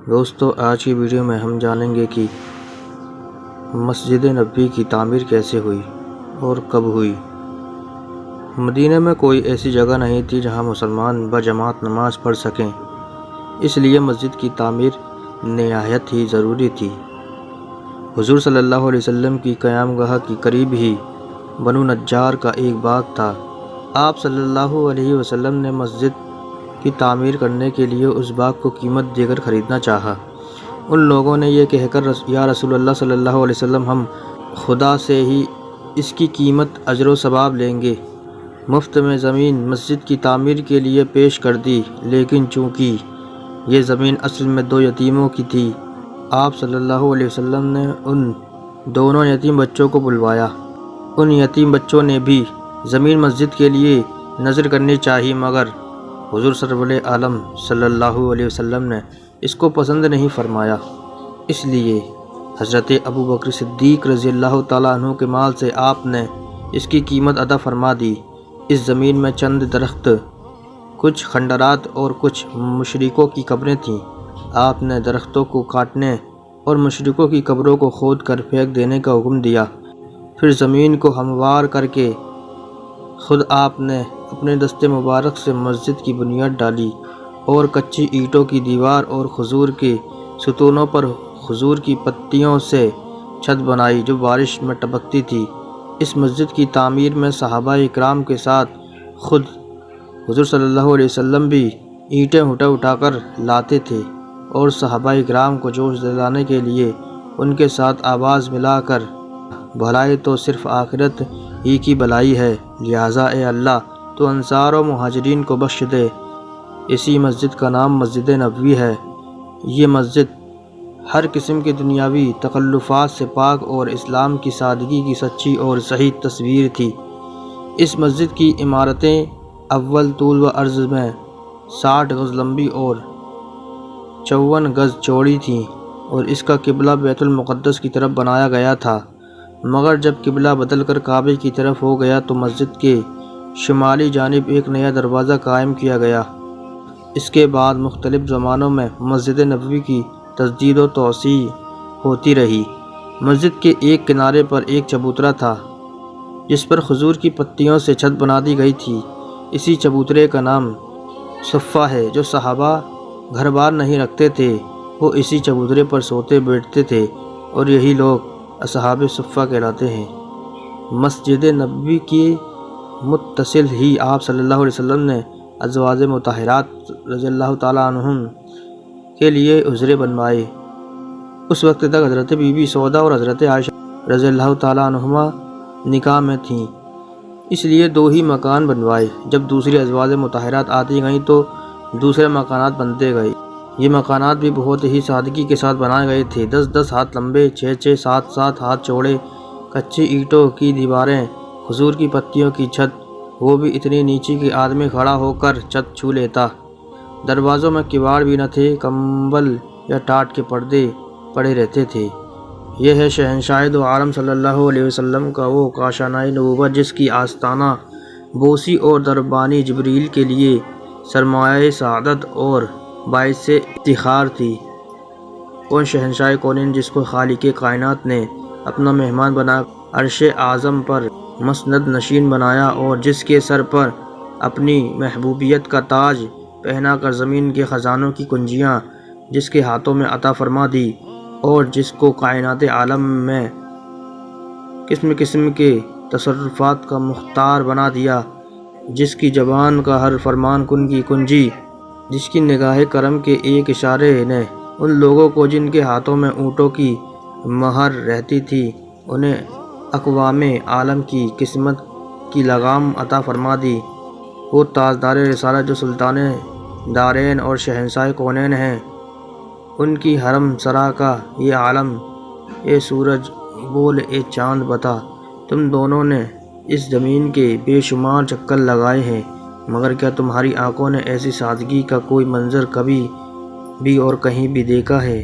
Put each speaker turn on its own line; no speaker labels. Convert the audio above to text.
دوستو، آج کی ویڈیو میں ہم جانیں گے کہ مسجد نبوی کی تعمیر کیسے ہوئی اور کب ہوئی۔ مدینہ میں کوئی ایسی جگہ نہیں تھی جہاں مسلمان بجماعت نماز پڑھ سکیں، اس لیے مسجد کی تعمیر نہایت ہی ضروری تھی۔ حضور صلی اللہ علیہ وسلم کی قیام گاہ کے قریب ہی بنو نجار کا ایک باغ تھا۔ آپ صلی اللہ علیہ وسلم نے مسجد کی تعمیر کرنے کے لیے اس باغ کو قیمت دے کر خریدنا چاہا۔ ان لوگوں نے یہ کہہ کر یا رسول اللہ صلی اللہ علیہ وسلم، ہم خدا سے ہی اس کی قیمت اجر و ثواب لیں گے، مفت میں زمین مسجد کی تعمیر کے لیے پیش کر دی۔ لیکن چونکہ یہ زمین اصل میں 2 یتیموں کی تھی، آپ صلی اللہ علیہ وسلم نے ان دونوں یتیم بچوں کو بلوایا۔ ان یتیم بچوں نے بھی زمین مسجد کے لیے نذر کرنی چاہی، مگر حضور سرور عالم صلی اللہ علیہ وسلم نے اس کو پسند نہیں فرمایا۔ اس لیے حضرت ابو بکر صدیق رضی اللہ تعالیٰ عنہ کے مال سے آپ نے اس کی قیمت ادا فرما دی۔ اس زمین میں چند درخت، کچھ کھنڈرات اور کچھ مشرکوں کی قبریں تھیں۔ آپ نے درختوں کو کاٹنے اور مشرکوں کی قبروں کو کھود کر پھینک دینے کا حکم دیا۔ پھر زمین کو ہموار کر کے خود آپ نے اپنے دست مبارک سے مسجد کی بنیاد ڈالی اور کچی اینٹوں کی دیوار اور کھجور کے ستونوں پر کھجور کی پتیوں سے چھت بنائی جو بارش میں ٹپکتی تھی۔ اس مسجد کی تعمیر میں صحابہ اکرام کے ساتھ خود حضور صلی اللہ علیہ وسلم بھی اینٹیں اٹھا کر لاتے تھے، اور صحابہ اکرام کو جوش دلانے کے لیے ان کے ساتھ آواز ملا کر، بھلائی تو صرف آخرت ہی کی بھلائی ہے، لہٰذا اے اللہ تو انصار و مہاجرین کو بخش دے۔ اسی مسجد کا نام مسجد نبوی ہے۔ یہ مسجد ہر قسم کے دنیاوی تکلفات سے پاک اور اسلام کی سادگی کی سچی اور صحیح تصویر تھی۔ اس مسجد کی عمارتیں اول طول و عرض میں 60 گز لمبی اور 54 گز چوڑی تھیں، اور اس کا قبلہ بیت المقدس کی طرف بنایا گیا تھا، مگر جب قبلہ بدل کر کعبے کی طرف ہو گیا تو مسجد کے شمالی جانب ایک نیا دروازہ قائم کیا گیا۔ اس کے بعد مختلف زمانوں میں مسجد نبوی کی تجدید و توسیع ہوتی رہی۔ مسجد کے ایک کنارے پر ایک چبوترا تھا جس پر کھجور کی پتیوں سے چھت بنا دی گئی تھی۔ اسی چبوترے کا نام صفہ ہے۔ جو صحابہ گھر بار نہیں رکھتے تھے وہ اسی چبوترے پر سوتے بیٹھتے تھے، اور یہی لوگ اصحاب صفہ کہلاتے ہیں۔ مسجد نبوی کی متصل ہی آپ صلی اللہ علیہ وسلم نے ازواج مطہرات رضی اللہ تعالیٰ عنہم کے لیے حجرے بنوائے۔ اس وقت تک حضرت بی بی سودا اور حضرت عائشہ رضی اللہ تعالیٰ عنہما نکاح میں تھیں، اس لیے 2 ہی مکان بنوائے۔ جب دوسری ازواج مطہرات آتی گئیں تو دوسرے مکانات بنتے گئے۔ یہ مکانات بھی بہت ہی سادگی کے ساتھ بنائے گئے تھے۔ 10-10 ہاتھ لمبے، 6-6، 7-7 ہاتھ چوڑے، کچی اینٹوں کی دیواریں، کھجور کی پتیوں کی چھت، وہ بھی اتنی نیچی کہ آدمی کھڑا ہو کر چھت چھو لیتا۔ دروازوں میں کواڑ بھی نہ تھے، کمبل یا ٹاٹ کے پردے پڑے رہتے تھے۔ یہ ہے شہنشاہ دو عالم صلی اللہ علیہ وسلم کا وہ کاشانہ نبوت جس کی آستانہ بوسی اور دربانی جبریل کے لیے سرمایہ سعادت اور باعث افتخار تھی۔ کون شہنشاہ کونین جس کو خالق کائنات نے اپنا مہمان بنا عرش اعظم پر مسند نشین بنایا، اور جس کے سر پر اپنی محبوبیت کا تاج پہنا کر زمین کے خزانوں کی کنجیاں جس کے ہاتھوں میں عطا فرما دی، اور جس کو کائنات عالم میں قسم قسم کے تصرفات کا مختار بنا دیا، جس کی زبان کا ہر فرمان کن کی کنجی، جس کی نگاہ کرم کے ایک اشارے نے ان لوگوں کو جن کے ہاتھوں میں اونٹوں کی مہر رہتی تھی، انہیں اقوام عالم کی قسمت کی لگام عطا فرما دی۔ وہ تاجدار رسالت جو سلطان دارین اور شہنشاہ کونین ہیں، ان کی حرم سرا کا یہ عالم، اے سورج بول اے چاند بتا، تم دونوں نے اس زمین کے بے شمار چکر لگائے ہیں، مگر کیا تمہاری آنکھوں نے ایسی سادگی کا کوئی منظر کبھی بھی اور کہیں بھی دیکھا ہے؟